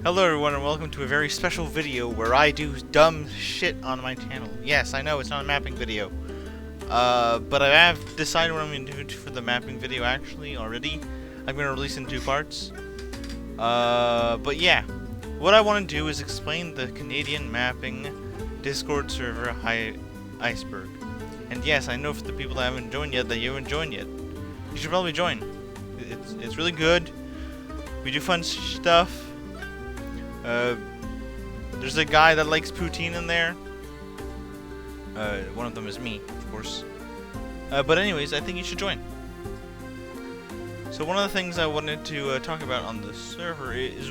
Hello everyone and welcome to a very special video where I do dumb shit on my channel. Yes, I know it's not a mapping video. But I have decided what I'm going to do for the mapping video actually already. I'm going to release in 2 parts. But yeah. What I want to do is explain the Canadian mapping Discord server iceberg. And yes, I know for the people that haven't joined yet that you haven't joined yet. You should probably join. It's really good. We do fun stuff. There's a guy that likes poutine in there. One of them is me, of course. But anyways, I think you should join. So one of the things I wanted to talk about on the server is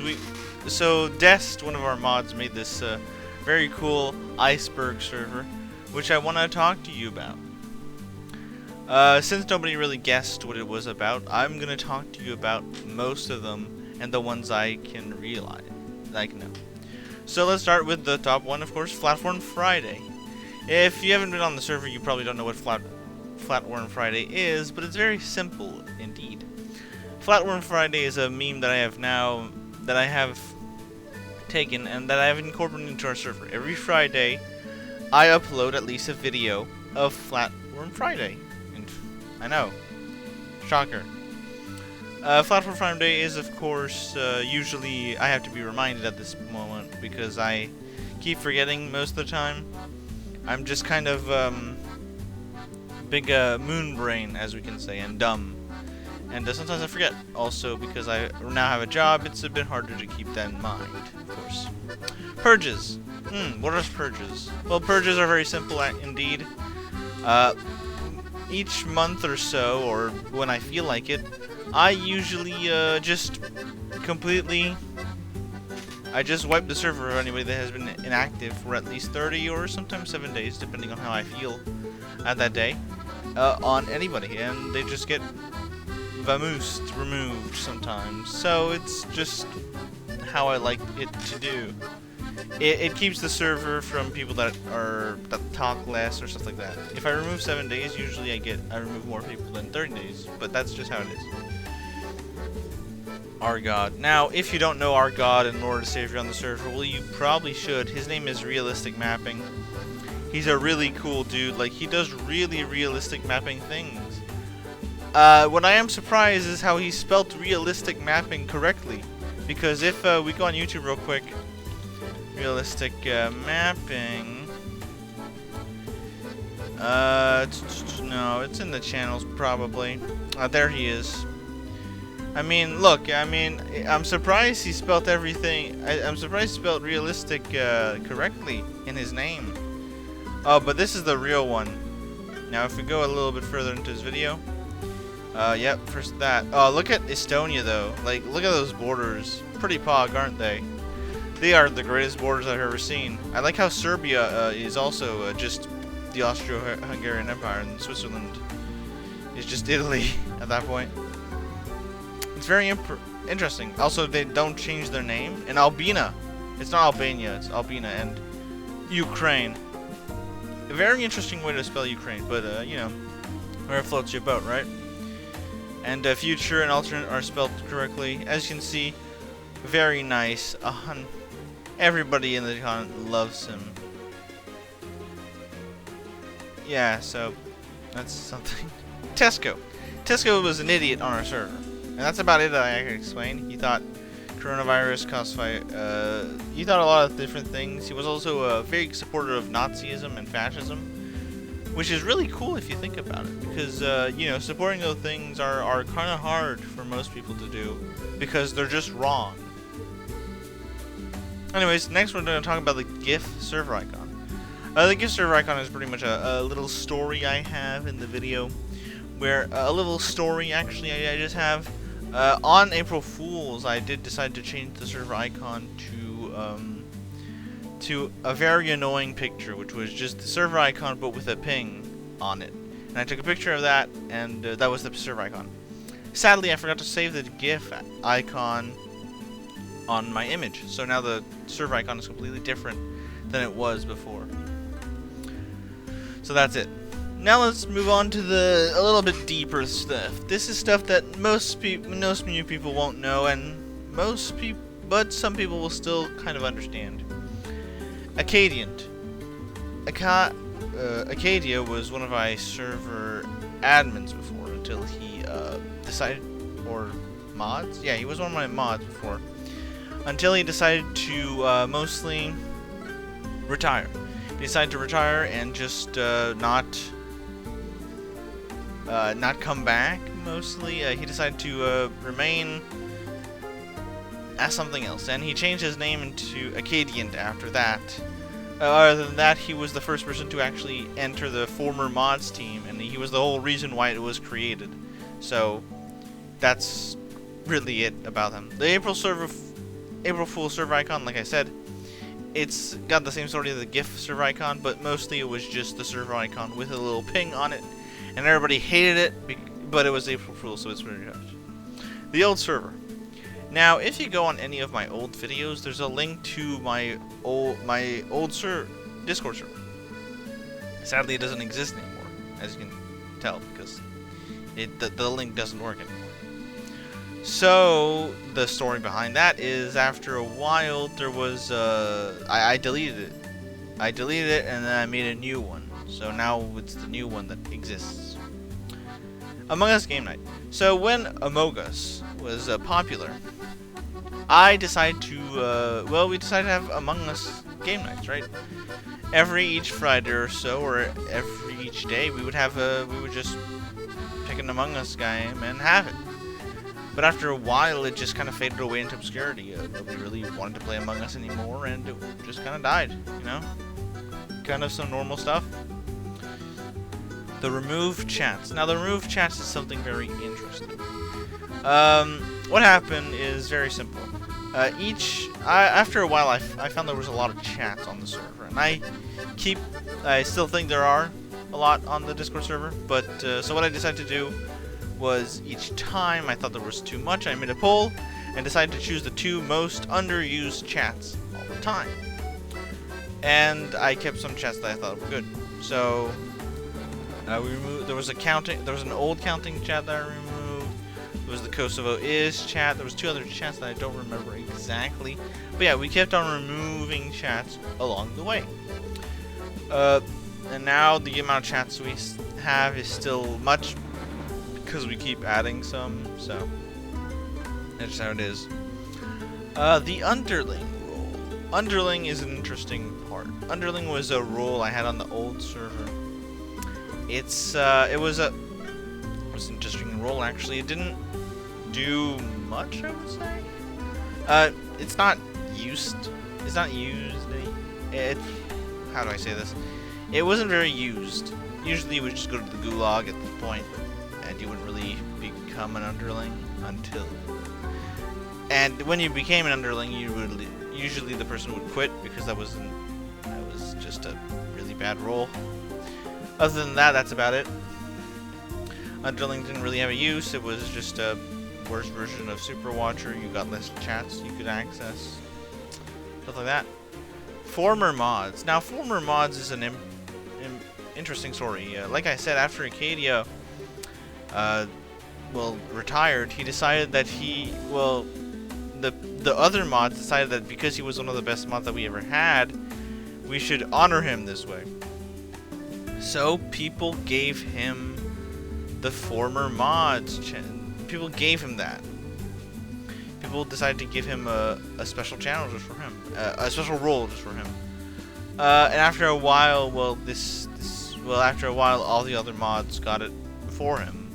so Dest, one of our mods, made this very cool iceberg server, which I want to talk to you about. Since nobody really guessed what it was about, I'm gonna talk to you about most of them and the ones I can realize. No. So let's start with the top one, of course, Flatworm Friday. If you haven't been on the server, you probably don't know what Flatworm Friday is, but it's very simple indeed. Flatworm Friday is a meme that I have taken and that I have incorporated into our server. Every Friday, I upload at least a video of Flatworm Friday. And I know, shocker. Flatworm Friday is, of course, usually I have to be reminded at this moment because I keep forgetting most of the time. I'm just kind of big moon brain, as we can say, and dumb. And sometimes I forget. Also, because I now have a job, it's a bit harder to keep that in mind, of course. Purges. What are purges? Well, purges are very simple indeed. Each month or so, or when I feel like it, I usually just wipe the server of anybody that has been inactive for at least 30 or sometimes 7 days, depending on how I feel at that day, on anybody, and they just get vamoosed, removed sometimes. So it's just how I like it to do. It keeps the server from people that talk less or stuff like that. If I remove 7 days, usually I remove more people than 30 days, but that's just how it is. Our God. Now, if you don't know our God and Lord and Savior on the server, well, you probably should. His name is Realistic Mapping. He's a really cool dude. Like, he does really realistic mapping things. What I am surprised is how he spelt realistic mapping correctly. Because if we go on YouTube real quick, realistic mapping. No, it's in the channels probably. There he is. I mean, look, I'm surprised he spelled everything. I'm surprised he spelled realistic correctly in his name. Oh, but this is the real one. Now, if we go a little bit further into his video. Yep, first that. Oh, look at Estonia, though. Like, look at those borders. Pretty pog, aren't they? They are the greatest borders I've ever seen. I like how Serbia is also just the Austro-Hungarian Empire, and Switzerland is just Italy at that point. It's very interesting. Also, they don't change their name. And Albania. It's not Albania, it's Albania. And Ukraine. A very interesting way to spell Ukraine, but, you know, where it floats your boat, right? And future and alternate are spelled correctly. As you can see, very nice. Everybody in the con loves him. Yeah, so that's something. Tesco. Tesco was an idiot on our server. And that's about it that I can explain. He thought coronavirus caused fire. He thought a lot of different things. He was also a very supporter of Nazism and fascism, which is really cool if you think about it. Because, you know, supporting those things are kind of hard for most people to do because they're just wrong. Anyways, next we're going to talk about the GIF server icon. The GIF server icon is pretty much a little story I have in the video. Where a little story actually I just have. On April Fool's, I did decide to change the server icon to a very annoying picture, which was just the server icon but with a ping on it. And I took a picture of that, and that was the server icon. Sadly, I forgot to save the GIF icon on my image, so now the server icon is completely different than it was before. So that's it. Now let's move on to a little bit deeper stuff. This is stuff that most new people won't know, and most people but some people will still kind of understand. Acadian. Acadia was one of my server admins before until he decided, or mods? Yeah, he was one of my mods before. Until he decided to mostly retire. He decided to retire and just not come back, mostly. He decided to remain as something else, and he changed his name into Acadian after that. Other than that, he was the first person to actually enter the former mods team, and he was the whole reason why it was created. So, that's really it about him. The April Fool server icon, like I said, it's got the same story as the GIF server icon, but mostly it was just the server icon with a little ping on it, and everybody hated it, but it was April Fool, so it's pretty good. The old server. Now, if you go on any of my old videos, there's a link to my old Discord server. Sadly, it doesn't exist anymore, as you can tell, because the link doesn't work anymore. So, the story behind that is, after a while, there was, I deleted it. I deleted it, and then I made a new one. So now it's the new one that exists. Among Us Game Night. So when Among Us was popular, I decided to, we decided to have Among Us Game Nights, right? Each Friday or so, or each day, we would just pick an Among Us game and have it. But after a while, it just kind of faded away into obscurity. Nobody really wanted to play Among Us anymore, and it just kind of died, you know? Kind of some normal stuff. The remove chats. Now, the remove chats is something very interesting. What happened is very simple. After a while, I found there was a lot of chats on the server, and I still think there are a lot on the Discord server, but, so what I decided to do was, each time I thought there was too much, I made a poll, and decided to choose the 2 most underused chats all the time. And I kept some chats that I thought were good. So, we removed, there was an old counting chat that I removed. There was the Kosovo is chat. There was 2 other chats that I don't remember exactly. But yeah, we kept on removing chats along the way. And now the amount of chats we have is still much, because we keep adding some, so that's how it is. The Underling role. Underling is an interesting part. Underling was a role I had on the old server. It was an interesting role, actually. It didn't do much, I would say. It's not used. How do I say this? It wasn't very used. Usually, you would just go to the gulag at this point, and you wouldn't really become an Underling until. And when you became an Underling, usually the person would quit because that was just a really bad role. Other than that, that's about it. Underling didn't really have a use. It was just a worse version of Super Watcher. You got less chats you could access. Stuff like that. Former mods. Now, former mods is an interesting story. Like I said, after Acadia, retired, he decided that the other mods decided that because he was one of the best mods that we ever had, we should honor him this way. So people gave him the former mods. People gave him that. People decided to give him a special channel just for him, a special role just for him. And after a while, after a while, all the other mods got it for him.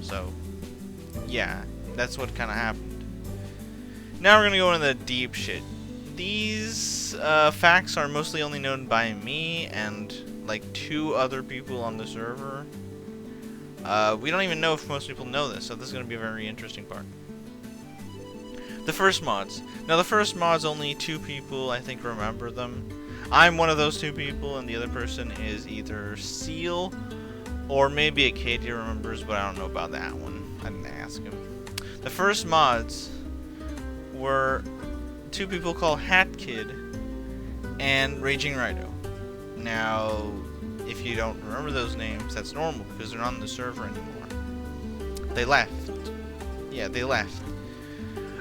So yeah, that's what kind of happened. Now we're gonna go into the deep shit. These facts are mostly only known by me and like 2 other people on the server. We don't even know if most people know this, so this is going to be a very interesting part. The first mods. Now the first mods, only 2 people I think remember them. I'm one of those 2 people, and the other person is either Seal or maybe Acadia remembers, but I don't know about that one. I didn't ask him. The first mods were 2 people called Hat Kid and Raging Rhino. Now, if you don't remember those names, that's normal because they're not on the server anymore. They left. Yeah, they left.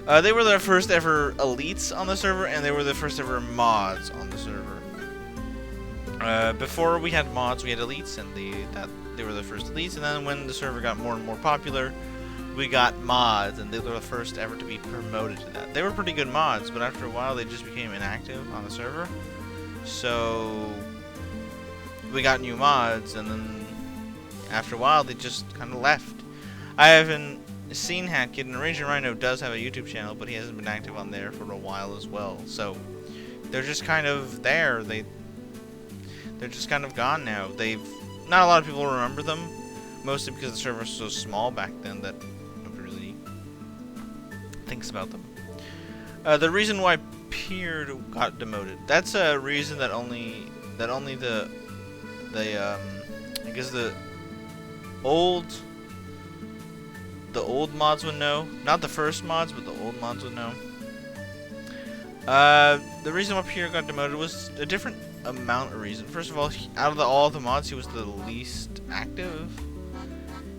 They were the first ever elites on the server, and they were the first ever mods on the server. Before we had mods, we had elites, and they were the first elites. And then when the server got more and more popular, we got mods, and they were the first ever to be promoted to that. They were pretty good mods, but after a while, they just became inactive on the server. So we got new mods, and then after a while, they just kind of left. I haven't seen Hatkid, and Raging Rhino does have a YouTube channel, but he hasn't been active on there for a while as well. So they're just kind of there. They're just kind of gone now. Not a lot of people remember them, mostly because the server was so small back then that nobody really thinks about them. The reason why Pierre got demoted, that's a reason that only the I guess the old mods would know. Not the first mods, but the old mods would know. The reason why Pierre got demoted was a different amount of reason. First of all, out of all the mods, he was the least active.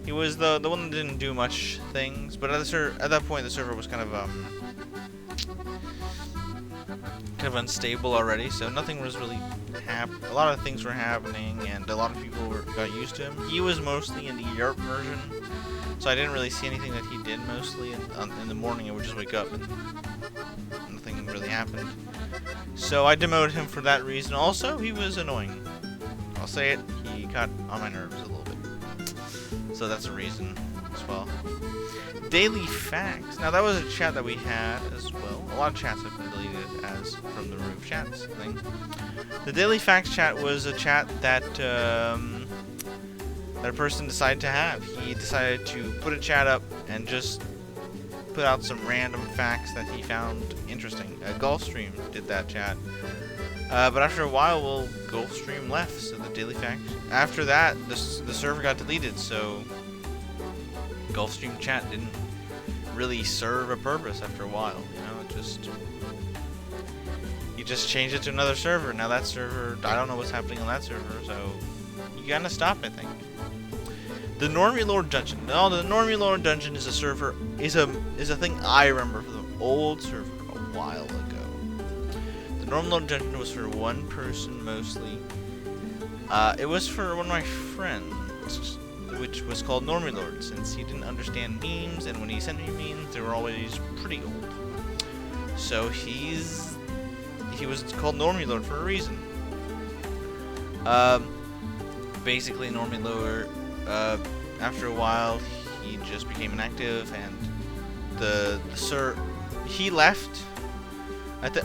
He was the one that didn't do much things. But at that point, the server was kind of unstable already. So nothing was really happening. A lot of things were happening, and a lot of people got used to him. He was mostly in the Europe version, so I didn't really see anything that he did. Mostly in the morning, I would just wake up and nothing really happened. So I demoted him for that reason. Also, he was annoying. I'll say it, he got on my nerves a little bit. So that's a reason as well. Daily Facts. Now that was a chat that we had as well. A lot of chats have been deleted as from the roof chats thing. The Daily Facts chat was a chat that that a person decided to have. He decided to put a chat up and just put out some random facts that he found interesting. Gulfstream did that chat. But after a while, well, Gulfstream left, so the Daily Facts. After that, the server got deleted, so Gulfstream chat didn't really serve a purpose after a while. You know, you just changed it to another server. Now that server, I don't know what's happening on that server, so you gotta stop, I think. The Normie Lord dungeon. No, the Normie Lord dungeon is a server. Is a thing I remember from the old server a while ago. The Normie Lord dungeon was for one person mostly. It was for one of my friends, which was called Normie Lord, since he didn't understand memes, and when he sent me memes, they were always pretty old. So he was called Normie Lord for a reason. Basically, Normie Lord. After a while, he just became inactive, and he left,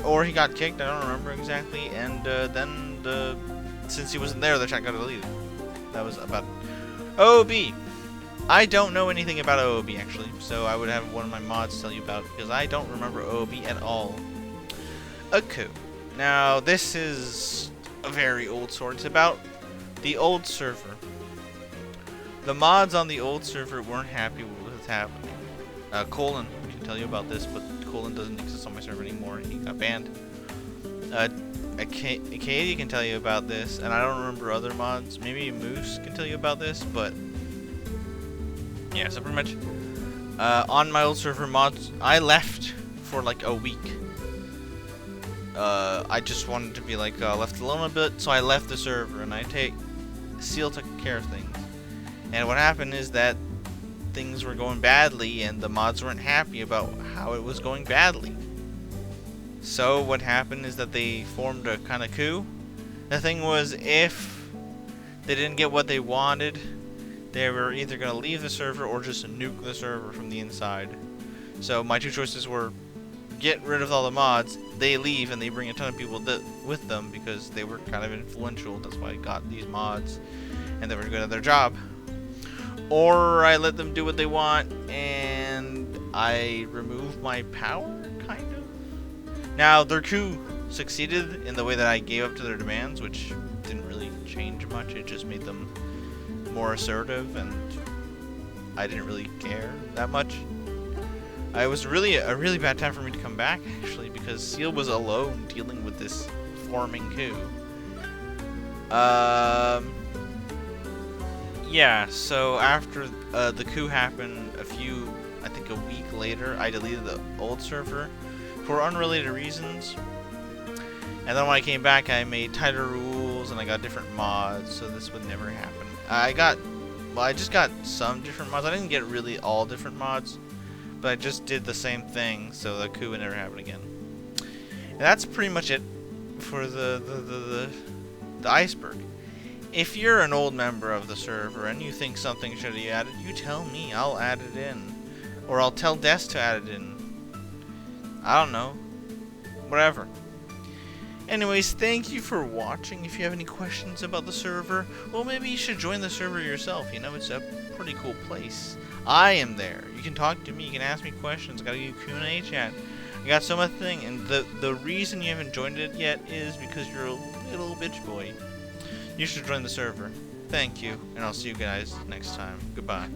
or he got kicked. I don't remember exactly. And then since he wasn't there, the chat got deleted. That was about OOB. I don't know anything about OOB actually, so I would have one of my mods tell you about it, because I don't remember OOB at all. A coup. Now this is a very old story. It's about the old server. The mods on the old server weren't happy with what's happening. Colin can tell you about this, but Colin doesn't exist on my server anymore. He got banned. Acadian can tell you about this, and I don't remember other mods. Maybe Moose can tell you about this, but yeah, so pretty much on my old server mods, I left for like a week. I just wanted to be like left alone a bit, so I left the server, and Seal took care of things. And what happened is that things were going badly, and the mods weren't happy about how it was going badly. So what happened is that they formed a kind of coup. The thing was, if they didn't get what they wanted, they were either going to leave the server or just nuke the server from the inside. So my two choices were get rid of all the mods, they leave, and they bring a ton of people with them because they were kind of influential. That's why I got these mods, and they were good at their job. Or I let them do what they want, and I remove my power, kind of. Now, their coup succeeded in the way that I gave up to their demands, which didn't really change much. It just made them more assertive, and I didn't really care that much. It was really a really bad time for me to come back, actually, because Seal was alone dealing with this forming coup. Yeah, so after the coup happened, I think a week later, I deleted the old server for unrelated reasons. And then when I came back, I made tighter rules and I got different mods, so this would never happen. I just got some different mods. I didn't get really all different mods, but I just did the same thing, so the coup would never happen again. And that's pretty much it for the iceberg. If you're an old member of the server and you think something should be added, you tell me. I'll add it in. Or I'll tell Des to add it in. I don't know. Whatever. Anyways, thank you for watching. If you have any questions about the server, well, maybe you should join the server yourself. You know, it's a pretty cool place. I am there. You can talk to me. You can ask me questions. I got a Q&A chat. I got so much thing. And the reason you haven't joined it yet is because you're a little bitch boy. You should join the server. Thank you, and I'll see you guys next time. Goodbye.